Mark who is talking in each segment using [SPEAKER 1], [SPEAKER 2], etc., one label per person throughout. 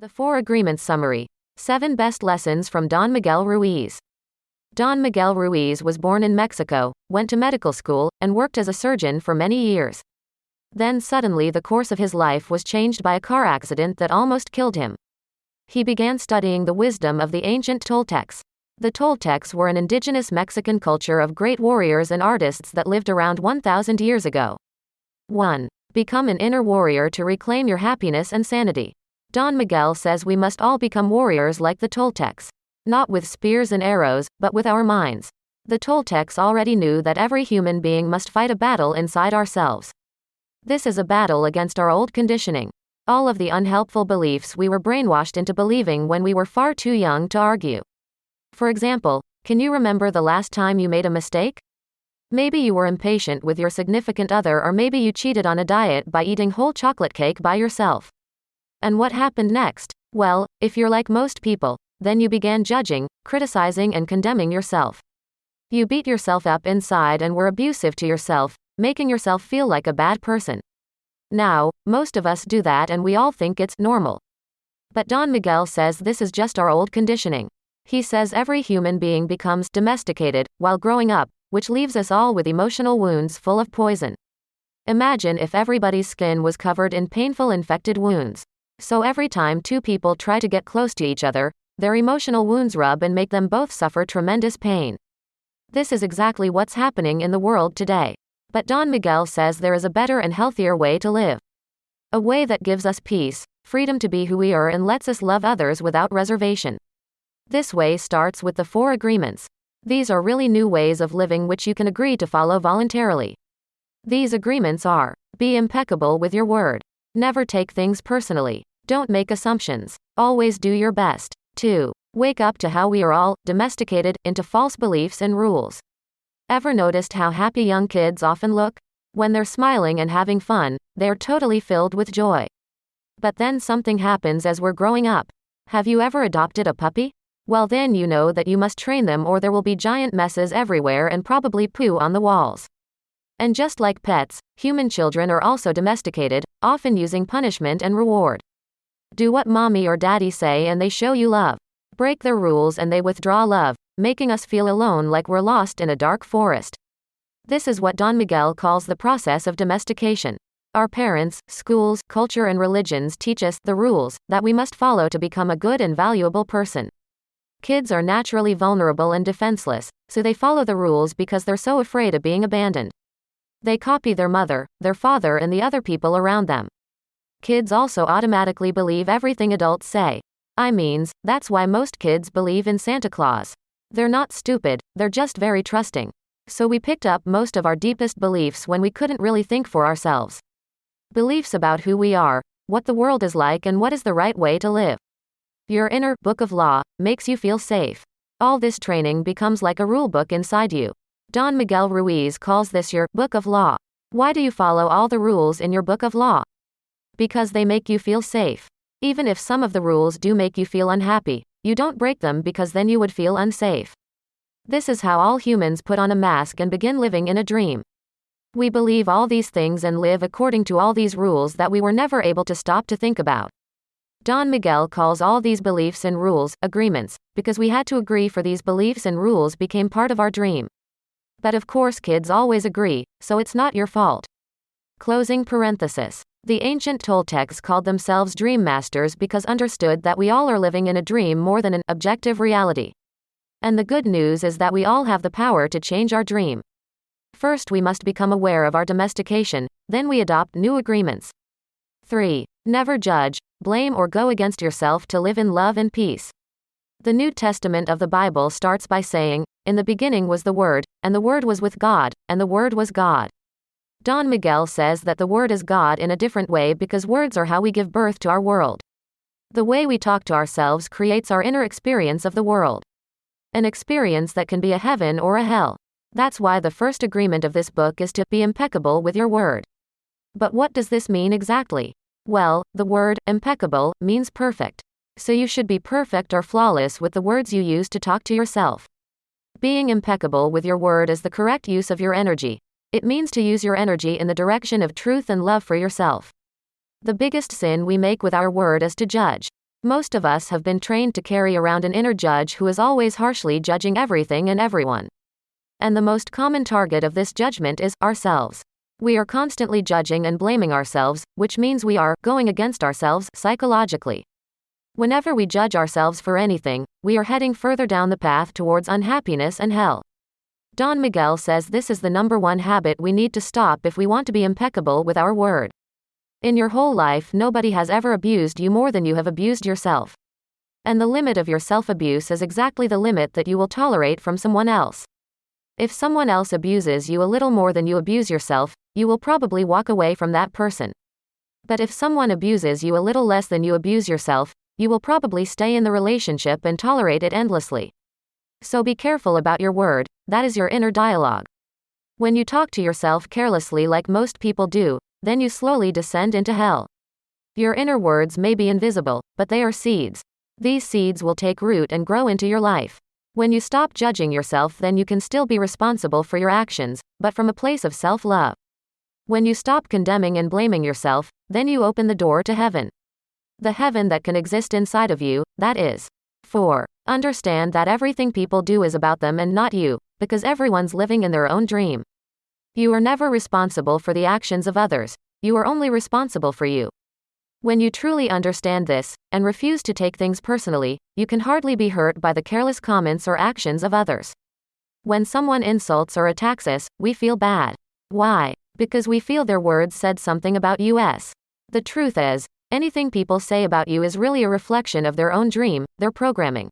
[SPEAKER 1] The Four Agreements Summary. 7 Best Lessons from Don Miguel Ruiz. Don Miguel Ruiz was born in Mexico, went to medical school, and worked as a surgeon for many years. Then suddenly the course of his life was changed by a car accident that almost killed him. He began studying the wisdom of the ancient Toltecs. The Toltecs were an indigenous Mexican culture of great warriors and artists that lived around 1,000 years ago. 1. Become an inner warrior to reclaim your happiness and sanity. Don Miguel says we must all become warriors like the Toltecs. Not with spears and arrows, but with our minds. The Toltecs already knew that every human being must fight a battle inside ourselves. This is a battle against our old conditioning. All of the unhelpful beliefs we were brainwashed into believing when we were far too young to argue. For example, can you remember the last time you made a mistake? Maybe you were impatient with your significant other, or maybe you cheated on a diet by eating whole chocolate cake by yourself. And what happened next? Well, if you're like most people, then you began judging, criticizing, and condemning yourself. You beat yourself up inside and were abusive to yourself, making yourself feel like a bad person. Now, most of us do that and we all think it's normal. But Don Miguel says this is just our old conditioning. He says every human being becomes domesticated while growing up, which leaves us all with emotional wounds full of poison. Imagine if everybody's skin was covered in painful infected wounds. So every time two people try to get close to each other, their emotional wounds rub and make them both suffer tremendous pain. This is exactly what's happening in the world today. But Don Miguel says there is a better and healthier way to live. A way that gives us peace, freedom to be who we are, and lets us love others without reservation. This way starts with the 4 agreements. These are really new ways of living which you can agree to follow voluntarily. These agreements are: be impeccable with your word. Never take things personally. Don't make assumptions. Always do your best. 2. Wake up to how we are all domesticated into false beliefs and rules. Ever noticed how happy young kids often look? When they're smiling and having fun, they're totally filled with joy. But then something happens as we're growing up. Have you ever adopted a puppy? Well, then you know that you must train them or there will be giant messes everywhere and probably poo on the walls. And just like pets, human children are also domesticated, often using punishment and reward. Do what mommy or daddy say and they show you love. Break their rules and they withdraw love, making us feel alone like we're lost in a dark forest. This is what Don Miguel calls the process of domestication. Our parents, schools, culture, and religions teach us the rules that we must follow to become a good and valuable person. Kids are naturally vulnerable and defenseless, so they follow the rules because they're so afraid of being abandoned. They copy their mother, their father, and the other people around them. Kids also automatically believe everything adults say. That's why most kids believe in Santa Claus. They're not stupid, they're just very trusting. So we picked up most of our deepest beliefs when we couldn't really think for ourselves. Beliefs about who we are, what the world is like, and what is the right way to live. Your inner book of law makes you feel safe. All this training becomes like a rule book inside you. Don Miguel Ruiz calls this your book of law. Why do you follow all the rules in your book of law? Because they make you feel safe. Even if some of the rules do make you feel unhappy, you don't break them because then you would feel unsafe. This is how all humans put on a mask and begin living in a dream. We believe all these things and live according to all these rules that we were never able to stop to think about. Don Miguel calls all these beliefs and rules agreements, because we had to agree for these beliefs and rules became part of our dream. But of course kids always agree, so it's not your fault. Closing parenthesis. The ancient Toltecs called themselves dream masters because understood that we all are living in a dream more than an objective reality. And the good news is that we all have the power to change our dream. First we must become aware of our domestication, then we adopt new agreements. 3. Never judge, blame, or go against yourself to live in love and peace. The New Testament of the Bible starts by saying, "In the beginning was the Word, and the Word was with God, and the Word was God." Don Miguel says that the Word is God in a different way because words are how we give birth to our world. The way we talk to ourselves creates our inner experience of the world. An experience that can be a heaven or a hell. That's why the first agreement of this book is to be impeccable with your word. But what does this mean exactly? Well, the word impeccable means perfect. So you should be perfect or flawless with the words you use to talk to yourself. Being impeccable with your word is the correct use of your energy. It means to use your energy in the direction of truth and love for yourself. The biggest sin we make with our word is to judge. Most of us have been trained to carry around an inner judge who is always harshly judging everything and everyone. And the most common target of this judgment is ourselves. We are constantly judging and blaming ourselves, which means we are going against ourselves psychologically. Whenever we judge ourselves for anything, we are heading further down the path towards unhappiness and hell. Don Miguel says this is the number one habit we need to stop if we want to be impeccable with our word. In your whole life, nobody has ever abused you more than you have abused yourself. And the limit of your self-abuse is exactly the limit that you will tolerate from someone else. If someone else abuses you a little more than you abuse yourself, you will probably walk away from that person. But if someone abuses you a little less than you abuse yourself, you will probably stay in the relationship and tolerate it endlessly. So be careful about your word, that is your inner dialogue. When you talk to yourself carelessly like most people do, then you slowly descend into hell. Your inner words may be invisible, but they are seeds. These seeds will take root and grow into your life. When you stop judging yourself, then you can still be responsible for your actions, but from a place of self-love. When you stop condemning and blaming yourself, then you open the door to heaven. The heaven that can exist inside of you, that is. 4. Understand that everything people do is about them and not you, because everyone's living in their own dream. You are never responsible for the actions of others, you are only responsible for you. When you truly understand this, and refuse to take things personally, you can hardly be hurt by the careless comments or actions of others. When someone insults or attacks us, we feel bad. Why? Because we feel their words said something about us. The truth is, anything people say about you is really a reflection of their own dream, their programming.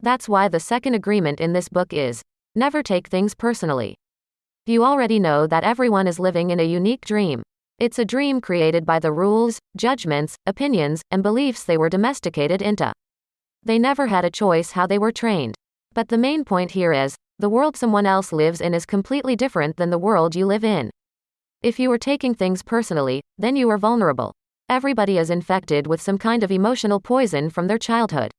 [SPEAKER 1] That's why the second agreement in this book is, never take things personally. You already know that everyone is living in a unique dream. It's a dream created by the rules, judgments, opinions, and beliefs they were domesticated into. They never had a choice how they were trained. But the main point here is, the world someone else lives in is completely different than the world you live in. If you are taking things personally, then you are vulnerable. Everybody is infected with some kind of emotional poison from their childhood.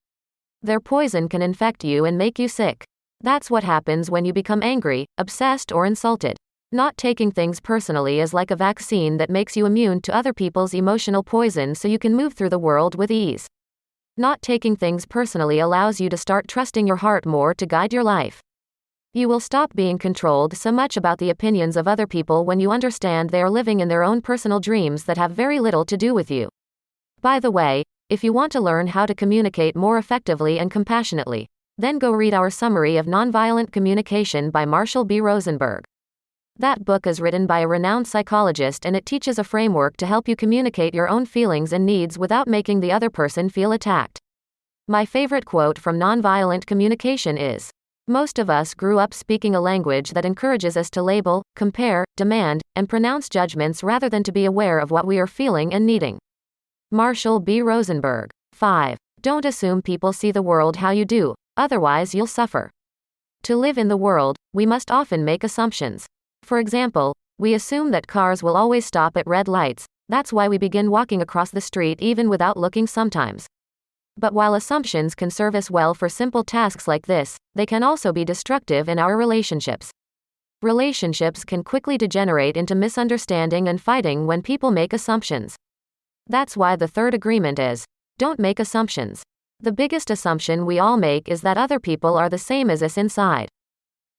[SPEAKER 1] Their poison can infect you and make you sick. That's what happens when you become angry, obsessed, or insulted. Not taking things personally is like a vaccine that makes you immune to other people's emotional poison so you can move through the world with ease. Not taking things personally allows you to start trusting your heart more to guide your life. You will stop being controlled so much about the opinions of other people when you understand they are living in their own personal dreams that have very little to do with you. By the way, if you want to learn how to communicate more effectively and compassionately, then go read our summary of Nonviolent Communication by Marshall B. Rosenberg. That book is written by a renowned psychologist and it teaches a framework to help you communicate your own feelings and needs without making the other person feel attacked. My favorite quote from Nonviolent Communication is, "Most of us grew up speaking a language that encourages us to label, compare, demand, and pronounce judgments rather than to be aware of what we are feeling and needing." Marshall B. Rosenberg. 5. Don't assume people see the world how you do, otherwise you'll suffer. To live in the world, we must often make assumptions. For example, we assume that cars will always stop at red lights, that's why we begin walking across the street even without looking sometimes. But while assumptions can serve us well for simple tasks like this, they can also be destructive in our relationships. Relationships can quickly degenerate into misunderstanding and fighting when people make assumptions. That's why the third agreement is, don't make assumptions. The biggest assumption we all make is that other people are the same as us inside.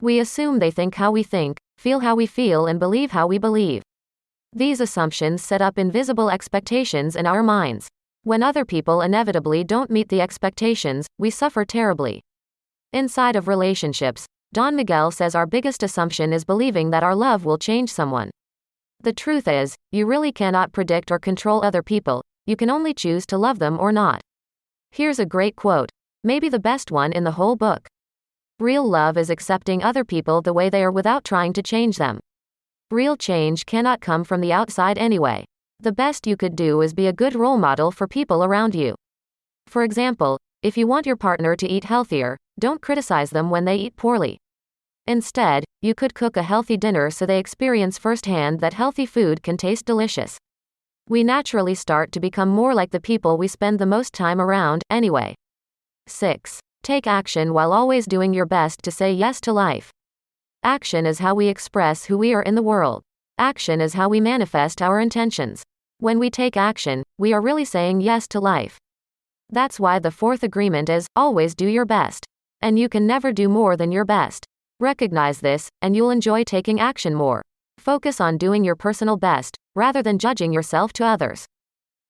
[SPEAKER 1] We assume they think how we think, feel how we feel, and believe how we believe. These assumptions set up invisible expectations in our minds. When other people inevitably don't meet the expectations, we suffer terribly. Inside of relationships, Don Miguel says our biggest assumption is believing that our love will change someone. The truth is, you really cannot predict or control other people, you can only choose to love them or not. Here's a great quote, maybe the best one in the whole book. Real love is accepting other people the way they are without trying to change them. Real change cannot come from the outside anyway. The best you could do is be a good role model for people around you. For example, if you want your partner to eat healthier, don't criticize them when they eat poorly. Instead, you could cook a healthy dinner so they experience firsthand that healthy food can taste delicious. We naturally start to become more like the people we spend the most time around, anyway. 6. Take action while always doing your best to say yes to life. Action is how we express who we are in the world. Action is how we manifest our intentions. When we take action, we are really saying yes to life. That's why the fourth agreement is, always do your best. And you can never do more than your best. Recognize this, and you'll enjoy taking action more. Focus on doing your personal best, rather than judging yourself to others.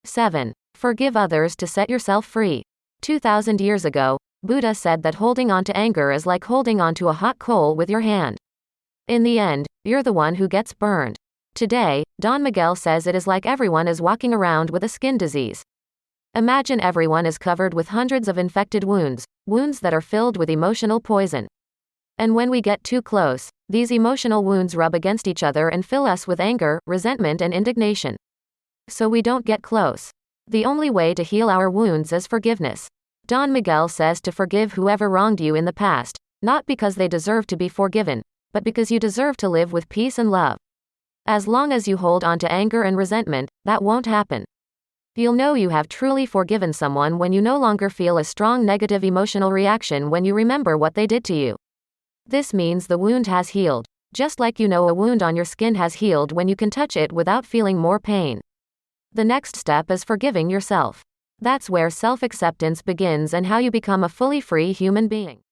[SPEAKER 1] 7. Forgive others to set yourself free. 2,000 years ago, Buddha said that holding on to anger is like holding on to a hot coal with your hand. In the end, you're the one who gets burned. Today, Don Miguel says it is like everyone is walking around with a skin disease. Imagine everyone is covered with hundreds of infected wounds, wounds that are filled with emotional poison. And when we get too close, these emotional wounds rub against each other and fill us with anger, resentment, and indignation. So we don't get close. The only way to heal our wounds is forgiveness. Don Miguel says to forgive whoever wronged you in the past, not because they deserve to be forgiven, but because you deserve to live with peace and love. As long as you hold on to anger and resentment, that won't happen. You'll know you have truly forgiven someone when you no longer feel a strong negative emotional reaction when you remember what they did to you. This means the wound has healed, just like you know a wound on your skin has healed when you can touch it without feeling more pain. The next step is forgiving yourself. That's where self-acceptance begins and how you become a fully free human being.